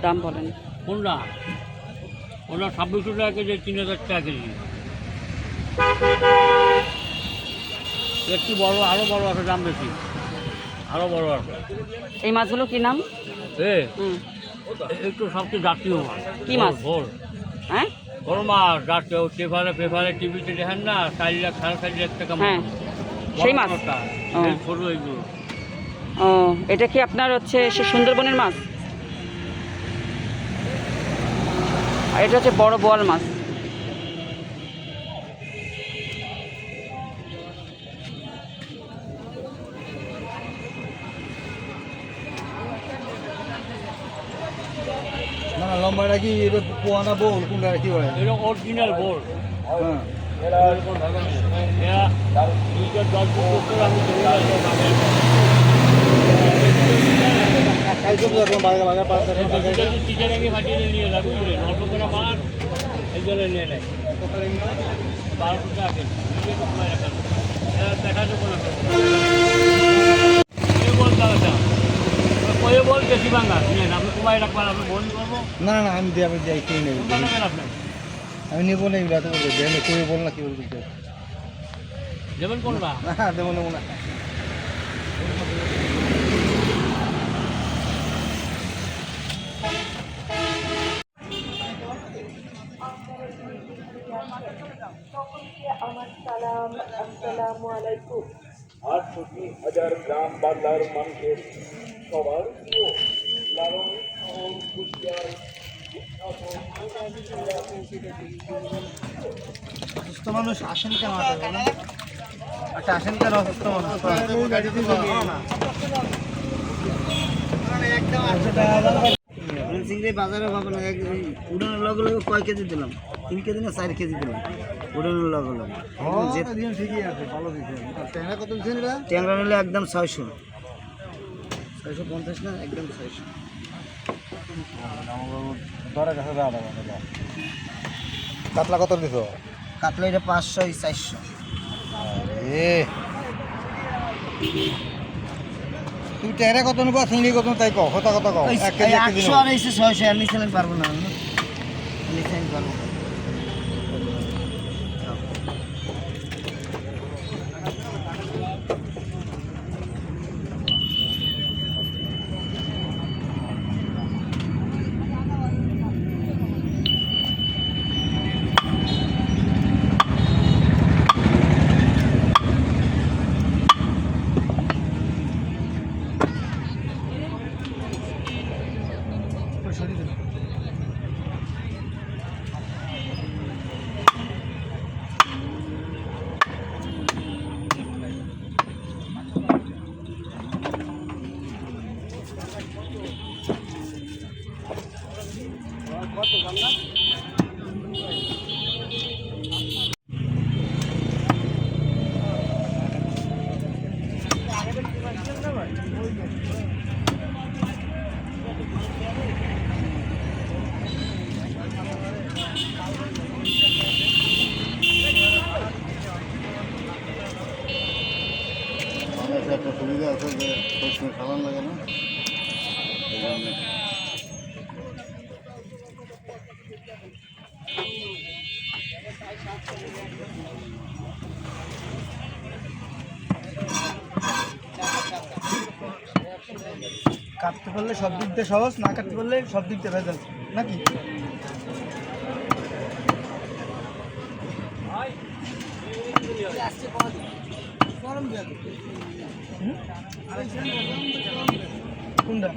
দাম বলেন। কোনটা? ওটা 2600 টাকা কেজি, 3000 টাকা কেজি। একটু বড়, আরও বড় আছে, দাম বেশি, আরও বড় আছে। এই মাছগুলো কি নাম? একটু সবচেয়ে জাতীয় মাছ। কি মাছ? ভোল। হ্যাঁ, বড় মাছ জাতীয়, পেপারে টিভিতে দেখেন না, 4 লাখ 4.5 লাখ টাকা হ্যাঁ, মাছ। সেই মাছ। ছোট এইগুলো। ও, এটা কি আপনার হচ্ছে সে সুন্দরবনের মাছ? আর এটা হচ্ছে বড় বোয়াল মাছ। না না, লম্বাটা কি এটা পোয়ানা বোল কোনটা কি হয়? এটা অরিজিনাল বোল। হ্যাঁ, বেশি বাংলা আপনি কুমাই রাখবেন, আপনি বল করবো না না, আমি দিয়ে আমি যাই কিনে নেব। আপনি আমি নেবো না, এগুলো তো বলতে আমি করে বল না কি বলতে। যেমন কোনটা হ্যাঁ, দেবো নেবো না। আমার সালাম, আসসালামু আলাইকুম। 68,000 গ্রাম বাংলার মানুষের সবার প্রিয় লালন কুষ্টিয়ার অসুস্থ মানুষ আসেন কেন? আচ্ছা, আসেন কেন অসুস্থ মানুষ? বাজারে পাবো না। উড়ানোর লগে লগে কয় কেজি দিলাম? 3 কেজি না 4 কেজি দিলাম উড়ানোর লগে লগে। ঠিকই আছে, ভালো দিচ্ছে। ট্যাংরা কত দিচ্ছেন? ট্যাংরা নিলে একদম 600, 650 না, একদম 600। কাতলা কত দিছ? কাতলা এটা 500, 400। তুই টেরে কত নেবো, চিংড়ি কত তাই কও, কথা কথা কও। 800 আর 600 আর নিচে আমি পারবো না, নিচে আমি পারবো না। একটা সুবিধা আছে যে সবসময় খাবার লাগে না, এই জন্য। কাটতে পারলে সব দিক দিয়ে সহজ, না কাটতে পারলে সব দিক দিয়ে ভেজাল নাকি? কোনটা?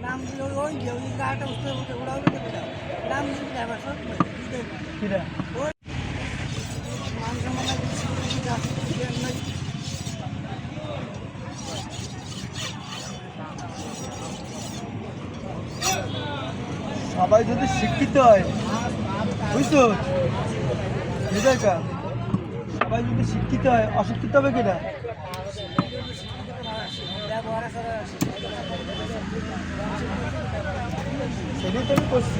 সবাই যদি শিক্ষিত হয়, বুঝছো, সবাই যদি শিক্ষিত হয়, অশিক্ষিত হবে কিনা? সেটাই তো আমি করছি।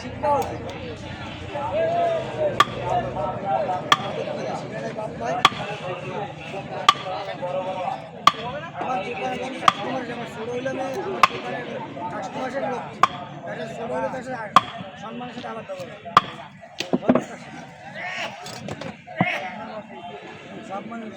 শিক্ষা আমার যেখানে কাস্টমার যেমন শুরু হইলে আমি কাস্টমারের লোক তাদের শুরু হইলে তার সাথে সম্মানের সাথে আলাদা করে সব মানুষ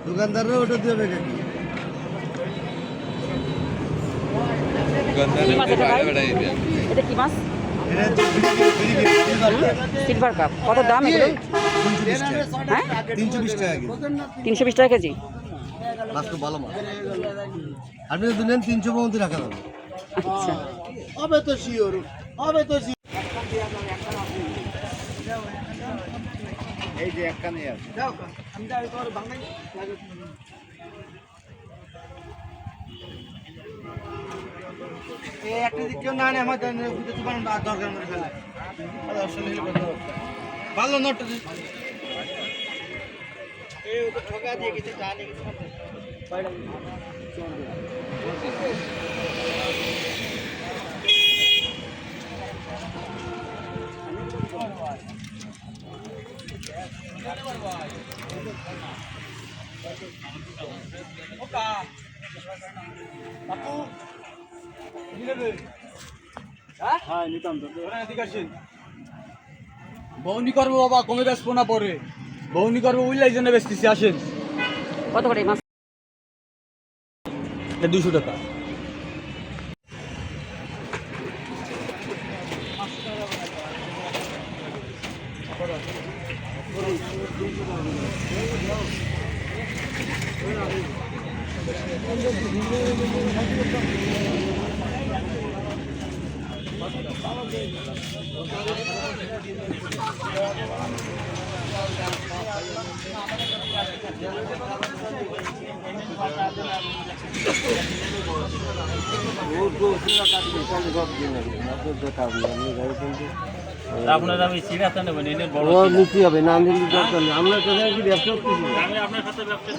দোকানদাররা ওটা দেবে নাকি কি মাছ এটা ভাই? এটা কি মাছ? Silver cup. কত দাম এগুলো? হ্যাঁ, 320 টাকা কেজি 320 টাকা কেজি। মাছ তো ভালো মাছ আপনি যদি নেন 335 টাকা দাম আচ্ছা, হবে তো শিওর হবে তো এই যে একখানে আছে দাও আমি যাই তোর বাংলা লাগে এই একটা দিক কেউ না নেই আমার বুঝতে তো পারেন দরকার মনে ফেলে আসলে ভালো নোট এই ও তো ঠকা দিয়ে কিছু জানে কিছু বউনি করবো বাবা, কমে বেসবো না পরে। বউনি করবো উইলাই জন্য বেচতেছি, আসেন। কত করে এই মাছ? 200 টাকা। আপনার আমি সিরিয়াসটা নেবেন, এনে বড় নিতে হবে না নিলে দরকার নেই আমরা তো কি ব্যবসা করতেছি আমি আপনার সাথে ব্যবসা